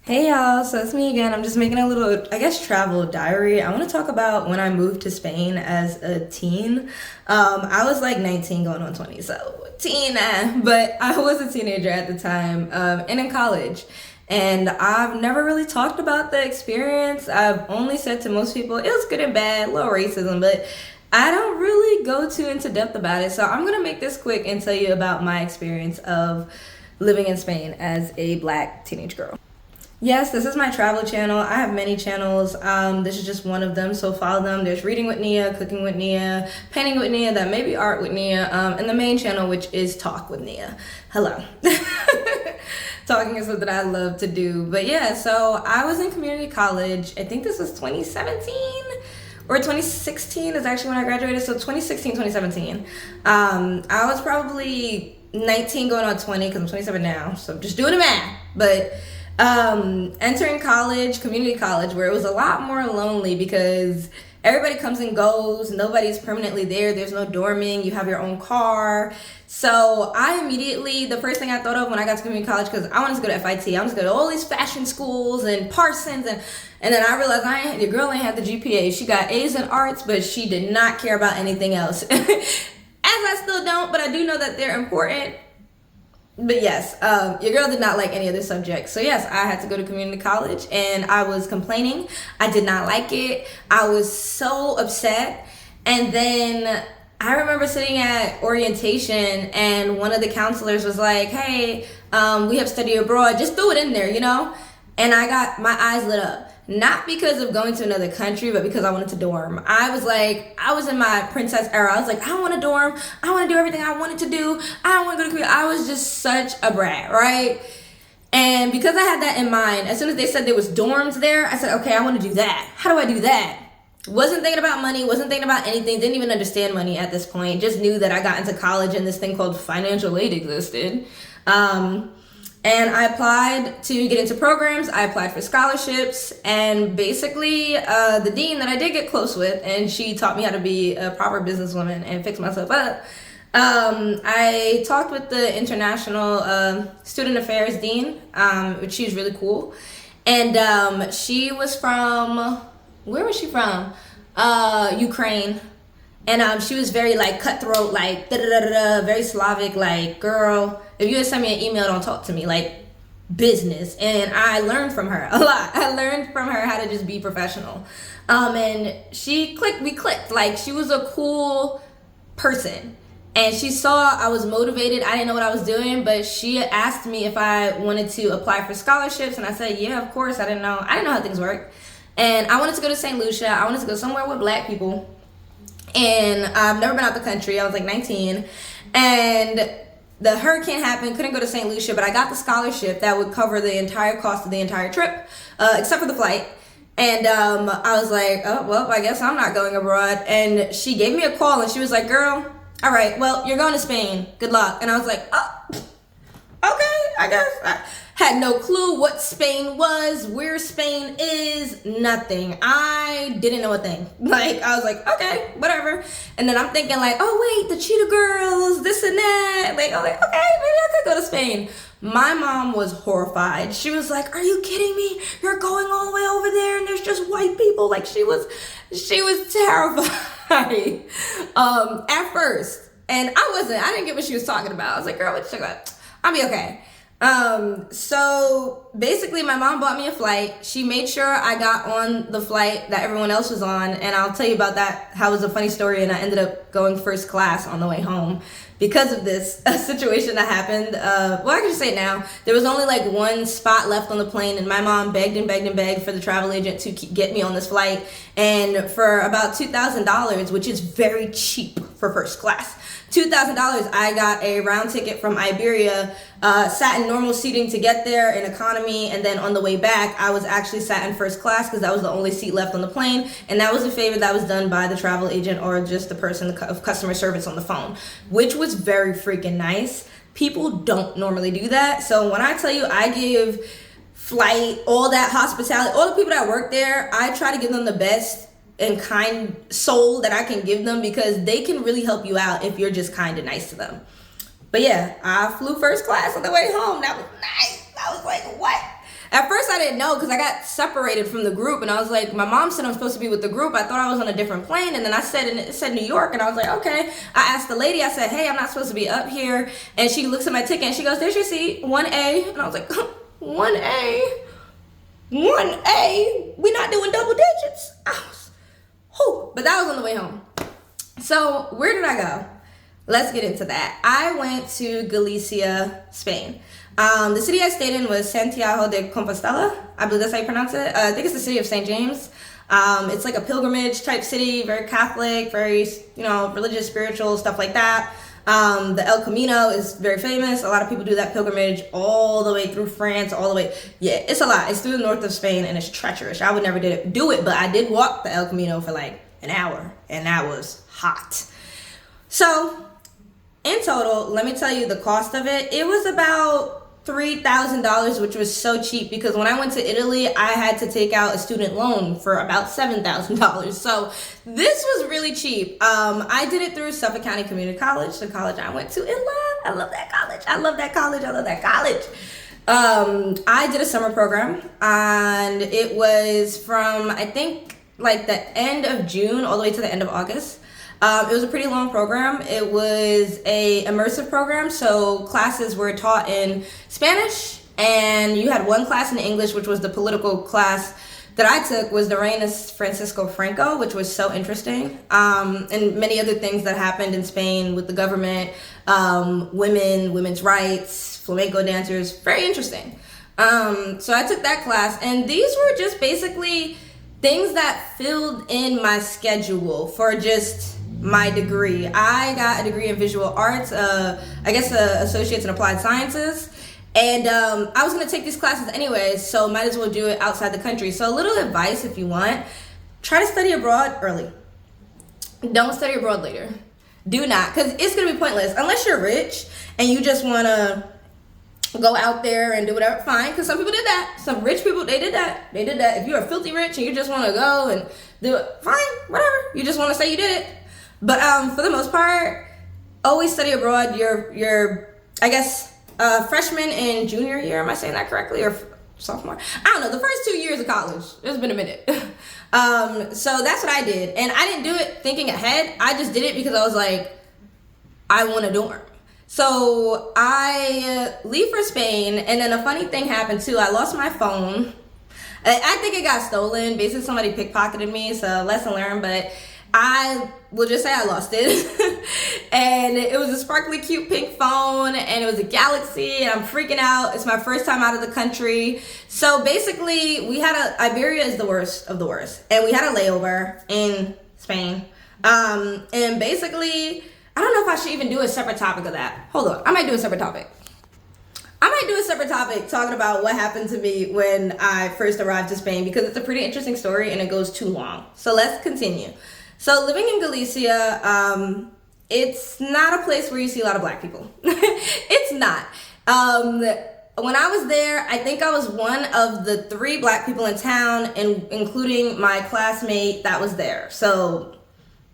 Hey y'all, so it's me again. I'm just making a little, I guess, travel diary. I want to talk about when I moved to Spain as a teen. I was like 19 going on 20, so teen, but I was a teenager at the time and in college. And I've never really talked about the experience. I've only said to most people it was good and bad, a little racism, but I don't really go too into depth about it. So I'm going to make this quick and tell you about my experience of living in Spain as a black teenage girl. Yes, this is my travel channel. I have many channels. This is just one of them, so follow them. There's Reading with Nia, Cooking with Nia, Painting with Nia, that may be Art with Nia, and the main channel, which is Talk with Nia. Hello. Talking is something I love to do. But yeah, so I was in community college. I think this was 2017 or 2016 is actually when I graduated. So 2016, 2017. I was probably 19 going on 20 because I'm 27 now. So I'm just doing the math. But entering college, community college, where it was a lot more lonely because everybody comes and goes, nobody's permanently there, there's no dorming, you have your own car. So I immediately, the first thing I thought of when I got to community college, because I wanted to go to FIT, I wanted to go to all these fashion schools and Parsons, and then I realized your girl ain't had the GPA. She got A's in arts, but she did not care about anything else. As I still don't, but I do know that they're important. But yes, your girl did not like any of the subjects. So yes, I had to go to community college and I was complaining. I did not like it. I was so upset. And then I remember sitting at orientation and one of the counselors was like, hey, we have study abroad. Just throw it in there, you know? And I got my eyes lit up. Not because of going to another country, but because I wanted to dorm. I was in my princess era. I was like, I want to dorm. I want to do everything I wanted to do. I don't want to go to community. I was just such a brat, right? And because I had that in mind, as soon as they said there was dorms there, I said, okay, I want to do that. How do I do that? Wasn't thinking about money, wasn't thinking about anything, didn't even understand money at this point. Just knew that I got into college and this thing called financial aid existed. And I applied to get into programs, I applied for scholarships, and basically the dean that I did get close with, and she taught me how to be a proper businesswoman and fix myself up. I talked with the international student affairs dean, which she's really cool. And she was from, where was she from? Ukraine. And she was very like cutthroat, like da-da-da-da-da, very Slavic, like, girl, if you had sent me an email, don't talk to me, like business. And I learned from her a lot. I learned from her how to just be professional. And we clicked, like she was a cool person. And she saw I was motivated. I didn't know what I was doing, but she asked me if I wanted to apply for scholarships. And I said, yeah, of course. I didn't know how things work. And I wanted to go to St. Lucia. I wanted to go somewhere with black people. And I've never been out the country. I was like 19. And the hurricane happened, couldn't go to St. Lucia, but I got the scholarship that would cover the entire cost of the entire trip, except for the flight. And I was like, oh, well, I guess I'm not going abroad. And she gave me a call and she was like, girl, all right, well, you're going to Spain. Good luck. And I was like, oh, okay, I guess. I had no clue what Spain was, where Spain is, nothing. I didn't know a thing. Like, I was like, okay, whatever. And then I'm thinking like, oh wait, the Cheetah Girls, this and that. Like, I was like, okay, maybe I could go to Spain. My mom was horrified. She was like, are you kidding me? You're going all the way over there and there's just white people. Like, she was terrified at first. And I didn't get what she was talking about. I was like, girl, what you talking about? I'll be okay. So basically my mom bought me a flight. She made sure I got on the flight that everyone else was on. And I'll tell you about that, how it was a funny story. And I ended up going first class on the way home because of this situation that happened. Well, I can just say it now. There was only like one spot left on the plane and my mom begged and begged and begged for the travel agent to get me on this flight. And for about $2,000, which is very cheap for first class, $2,000, I got a round ticket from Iberia, sat in normal seating to get there in economy, and then on the way back, I was actually sat in first class because that was the only seat left on the plane, and that was a favor that was done by the travel agent or just the person of customer service on the phone, which was very freaking nice. People don't normally do that, so when I tell you I give flight, all that hospitality, all the people that work there, I try to give them the best and kind soul that I can give them because they can really help you out if you're just kind and nice to them. But yeah, I flew first class on the way home. That was nice. I was like, what? At first I didn't know because I got separated from the group, and I was like, my mom said I'm supposed to be with the group. I thought I was on a different plane, and then I said, and it said New York, and I was like, okay. I asked the lady, I said, hey, I'm not supposed to be up here, and she looks at my ticket and she goes, there's your seat, 1A, and I was like, 1A, 1A, we not doing double digits. But that was on the way home. So where did I go? Let's get into that. I went to Galicia, Spain. The city I stayed in was Santiago de Compostela. I believe that's how you pronounce it. I think it's the city of St. James. It's like a pilgrimage type city, very Catholic, very, religious, spiritual, stuff like that. The El Camino is very famous. A lot of people do that pilgrimage all the way through France, all the way. Yeah, it's a lot. It's through the north of Spain, and it's treacherous. I would never do it, but I did walk the El Camino for like an hour, and that was hot. So in total, let me tell you the cost of it. It was about $3,000, which was so cheap because when I went to Italy, I had to take out a student loan for about $7,000. So this was really cheap. I did it through Suffolk County Community College, the college I went to in love. I love that college. I love that college. I love that college. I did a summer program, and it was from, I think, like the end of June all the way to the end of August. It was a pretty long program. It was a immersive program, so classes were taught in Spanish, and you had one class in English, which was the political class that I took, was the reign of Francisco Franco, which was so interesting, and many other things that happened in Spain with the government, women's rights, flamenco dancers, very interesting. So I took that class, and these were just basically things that filled in my schedule for just my degree. I got a degree in visual arts, associates in applied sciences, and I was going to take these classes anyways, so might as well do it outside the country. So a little advice, if you want, try to study abroad early. Don't study abroad later. Do not, because it's going to be pointless unless you're rich and you just want to go out there and do whatever. Fine, because some people did that. Some rich people, they did that. If you're filthy rich and you just want to go and do it, fine, whatever. You just want to say you did it. But for the most part, always study abroad. Your freshman and junior year. Am I saying that correctly? Or sophomore? I don't know. The first 2 years of college. It's been a minute. So that's what I did. And I didn't do it thinking ahead. I just did it because I was like, I want a dorm. So I leave for Spain, and then a funny thing happened too. I lost my phone. I think it got stolen. Basically, somebody pickpocketed me, so lesson learned, but I will just say I lost it. And it was a sparkly, cute pink phone, and it was a Galaxy, and I'm freaking out. It's my first time out of the country. So basically, Iberia is the worst of the worst, and we had a layover in Spain. And basically, I don't know if I should even do a separate topic of that. Hold on, I might do a separate topic. Talking about what happened to me when I first arrived to Spain, because it's a pretty interesting story and it goes too long. So let's continue. So living in Galicia, it's not a place where you see a lot of black people. It's not. When I was there, I think I was one of the 3 black people in town, and including my classmate that was there. So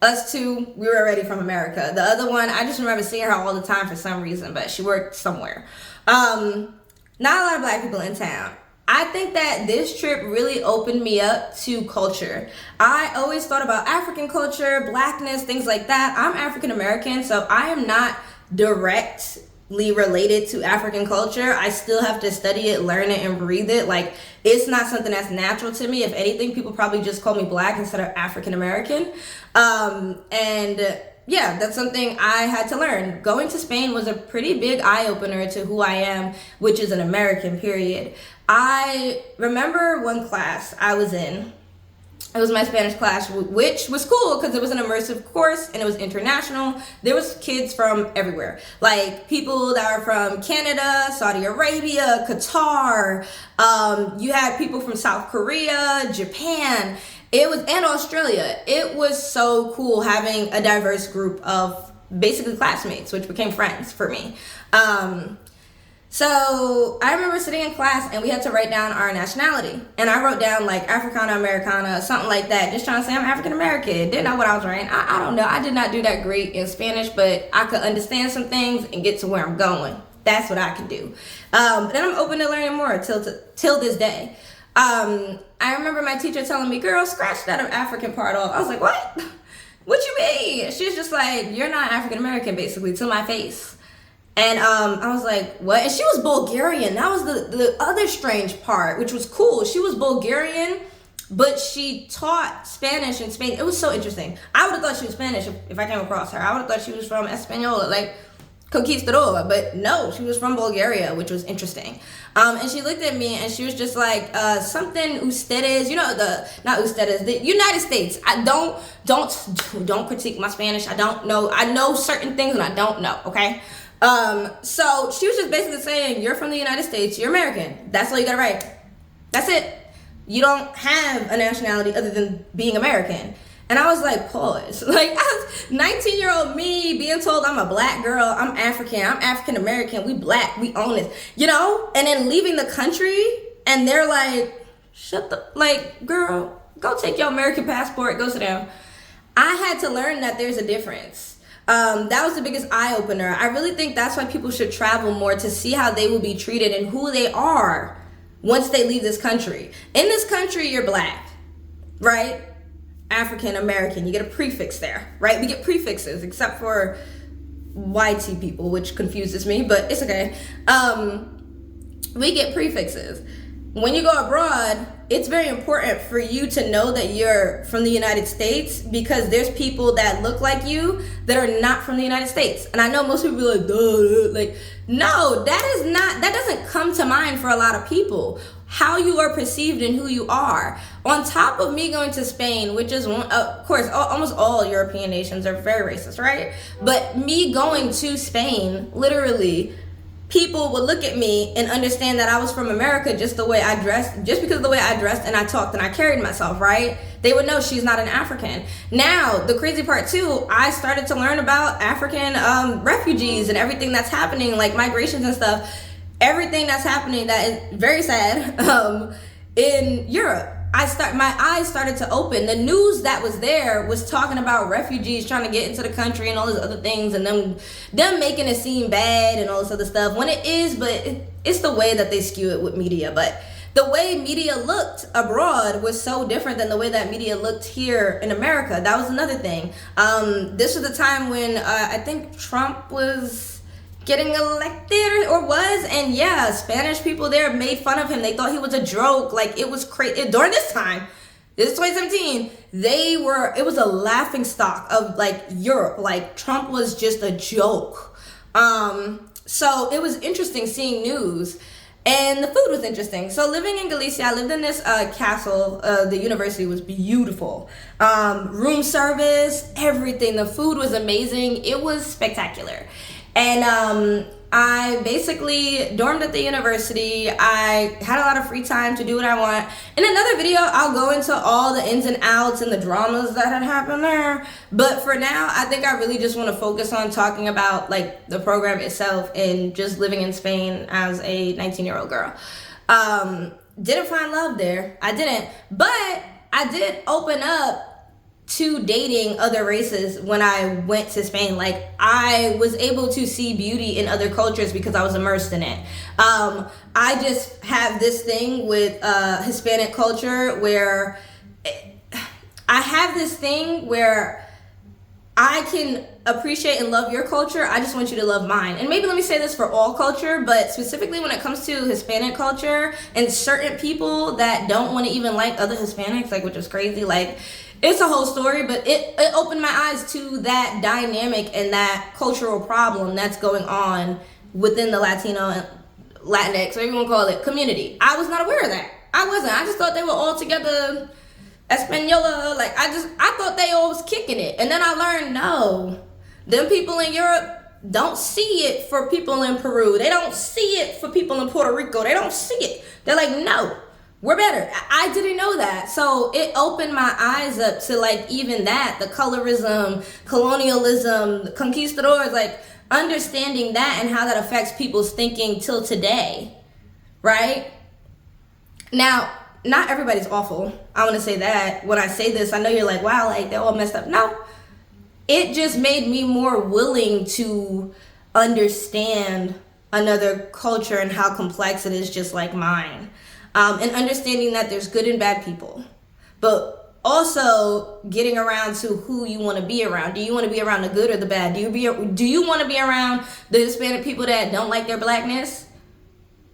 us 2, we were already from America. The other one, I just remember seeing her all the time for some reason, but she worked somewhere. Not a lot of black people in town. I think that this trip really opened me up to culture. I always thought about African culture, blackness, things like that. I'm African American, so I am not directly related to African culture. I still have to study it, learn it, and breathe it. Like, it's not something that's natural to me. If anything, people probably just call me black instead of African American. Yeah, that's something I had to learn. Going to Spain was a pretty big eye-opener to who I am, which is an American, period. I remember one class I was in. It was my Spanish class, which was cool because it was an immersive course and it was international. There was kids from everywhere, like people that are from Canada, Saudi Arabia, Qatar. You had people from South Korea, Japan. And Australia. It was so cool having a diverse group of basically classmates, which became friends for me. So I remember sitting in class and we had to write down our nationality. And I wrote down like Africana, Americana, something like that, just trying to say I'm African American. Didn't know what I was writing. I don't know. I did not do that great in Spanish, but I could understand some things and get to where I'm going. That's what I can do. And I'm open to learning more till this day. I remember my teacher telling me, girl, scratch that African part off. I was like, what? What you mean? She's just like, you're not African American, basically, to my face. And I was like, what? And she was Bulgarian. That was the other strange part, which was cool. She was Bulgarian, but she taught Spanish in Spain. It was so interesting. I would have thought she was Spanish if I came across her. I would have thought she was from Española, like Conquistadora, but no, she was from Bulgaria, which was interesting. And she looked at me and she was just like, something ustedes, not ustedes, the United States. Don't critique my Spanish. I don't know. I know certain things and I don't know, okay? So she was just basically saying, you're from the United States, you're American. That's all you gotta write. That's it. You don't have a nationality other than being American. And I was like, pause. Like, I was 19-year-old me being told I'm a black girl, I'm African American, we black, we own this, And then leaving the country and they're like, girl, go take your American passport, go sit down. I had to learn that there's a difference. That was the biggest eye-opener. I really think that's why people should travel more, to see how they will be treated and who they are once they leave this country. In this country, you're black, right? African American, you get a prefix there, right? We get prefixes, except for YT people, which confuses me, but it's okay. We get prefixes. When you go abroad, it's very important for you to know that you're from the United States, because there's people that look like you that are not from the United States. And I know most people are like, duh, like, no, that doesn't come to mind for a lot of people. How you are perceived and who you are. On top of me going to Spain, which is, of course, almost all European nations are very racist, right? But me going to Spain, literally, people would look at me and understand that I was from America just the way I dressed, just because of the way I dressed and I talked and I carried myself, right? They would know she's not an African. Now, the crazy part too, I started to learn about African refugees and everything that's happening, like migrations and stuff. Everything that's happening that is very sad in Europe. My eyes started to open. The news that was there was talking about refugees trying to get into the country and all these other things, and them making it seem bad and all this other stuff when it is, but it's the way that they skew it with media. But the way media looked abroad was so different than the way that media looked here in America. That was another thing. This was the time when I think Trump was getting elected or was, and yeah, Spanish people there made fun of him. They thought he was a joke. Like, it was crazy. During this time, this is 2017, it was a laughing stock of like Europe. Like, Trump was just a joke. So it was interesting seeing news, and the food was interesting. So living in Galicia, I lived in this castle. The university was beautiful. Room service, everything. The food was amazing. It was spectacular. And I basically dormed at the university. I had a lot of free time to do what I want. In another video, I'll go into all the ins and outs and the dramas that had happened there. But for now, I think I really just want to focus on talking about like the program itself and just living in Spain as a 19-year-old girl. Didn't find love there. I didn't. But I did open up to dating other races when I went to Spain. Like, I was able to see beauty in other cultures because I was immersed in it. I just have this thing with Hispanic culture where I can appreciate and love your culture. I just want you to love mine. And maybe let me say this for all culture, but specifically when it comes to Hispanic culture and certain people that don't want to even like other Hispanics, like, which is crazy. Like, it's a whole story, but it opened my eyes to that dynamic and that cultural problem that's going on within the Latino and Latinx, whatever you want to call it, community. I was not aware of that. I wasn't. I just thought they were all together Española. Like, I thought they all was kicking it. And then I learned, no, them people in Europe don't see it for people in Peru. They don't see it for people in Puerto Rico. They don't see it. They're like, no, we're better. I didn't know that. So it opened my eyes up to like even that, the colorism, colonialism, the conquistadors, like understanding that and how that affects people's thinking till today, right? Now, not everybody's awful. I want to say that. When I say this, I know you're like, wow, like they're all messed up. No, it just made me more willing to understand another culture and how complex it is, just like mine. And understanding that there's good and bad people, but also getting around to who you want to be around. Do you want to be around the good or the bad? Do you want to be around the Hispanic people that don't like their blackness?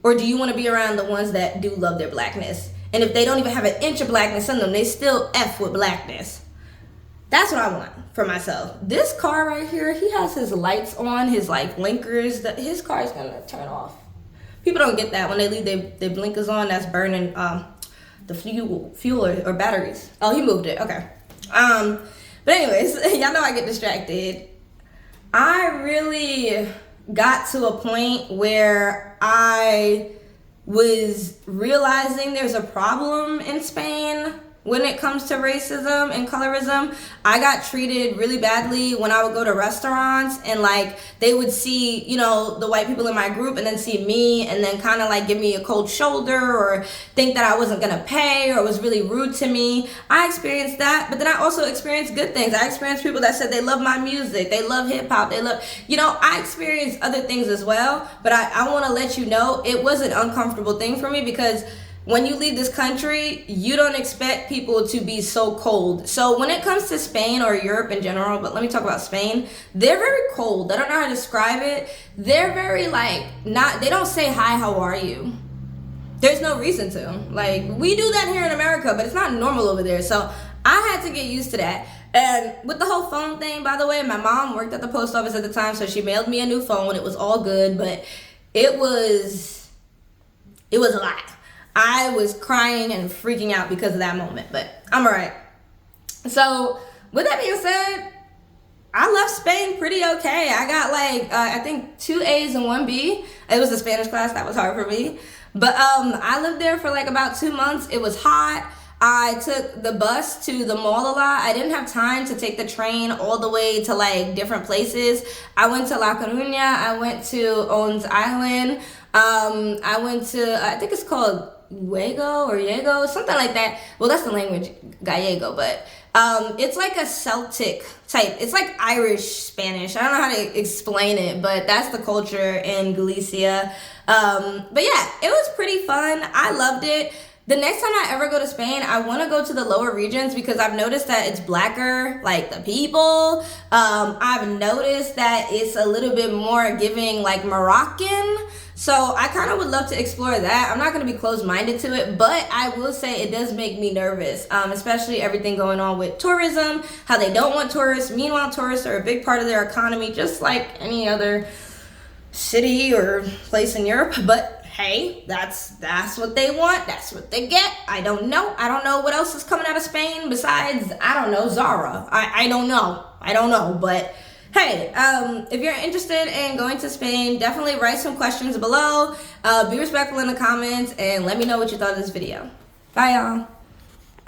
Or do you want to be around the ones that do love their blackness? And if they don't even have an inch of blackness in them, they still F with blackness. That's what I want for myself. This car right here, he has his lights on, his like blinkers. His car is gonna turn off. People don't get that when they leave their blinkers on. That's burning the fuel or batteries. Oh, he moved it. Okay. But anyways, y'all know I get distracted. I really got to a point where I was realizing there's a problem in Spain when it comes to racism and colorism. I got treated really badly when I would go to restaurants, and like they would see, you know, the white people in my group and then see me and then kind of like give me a cold shoulder or think that I wasn't gonna pay or was really rude to me. I experienced that, but then I also experienced good things. I experienced people that said they love my music, they love hip hop, they love, you know, I experienced other things as well. But I want to let you know it was an uncomfortable thing for me, because when you leave this country, you don't expect people to be so cold. So when it comes to Spain or Europe in general, but let me talk about Spain, they're very cold. I don't know how to describe it. They're very like, they don't say hi, how are you? There's no reason to. Like, we do that here in America, but it's not normal over there. So I had to get used to that. And with the whole phone thing, by the way, my mom worked at the post office at the time, so she mailed me a new phone. It was all good, but it was a lot. I was crying and freaking out because of that moment, but I'm all right. So with that being said, I left Spain pretty okay. I got like, I think 2 A's and 1 B. It was a Spanish class, that was hard for me. But I lived there for like about 2 months. It was hot. I took the bus to the mall a lot. I didn't have time to take the train all the way to like different places. I went to La Coruña. I went to Owen's Island. I went to, I think it's called Yego, something like that. Well, that's the language, Gallego, but it's like a Celtic type. It's like Irish Spanish. I don't know how to explain it, but that's the culture in Galicia. But yeah, it was pretty fun. I loved it. The next time I ever go to Spain, I want to go to the lower regions, because I've noticed that it's blacker, like the people. I've noticed that it's a little bit more giving like Moroccan. So I kind of would love to explore that. I'm not going to be closed-minded to it, but I will say it does make me nervous, especially everything going on with tourism, how they don't want tourists. Meanwhile, tourists are a big part of their economy, just like any other city or place in Europe. But hey, that's what they want. That's what they get. I don't know. I don't know what else is coming out of Spain besides, I don't know, Zara. I don't know. But hey, if you're interested in going to Spain, definitely write some questions below. Be respectful in the comments and let me know what you thought of this video. Bye, y'all.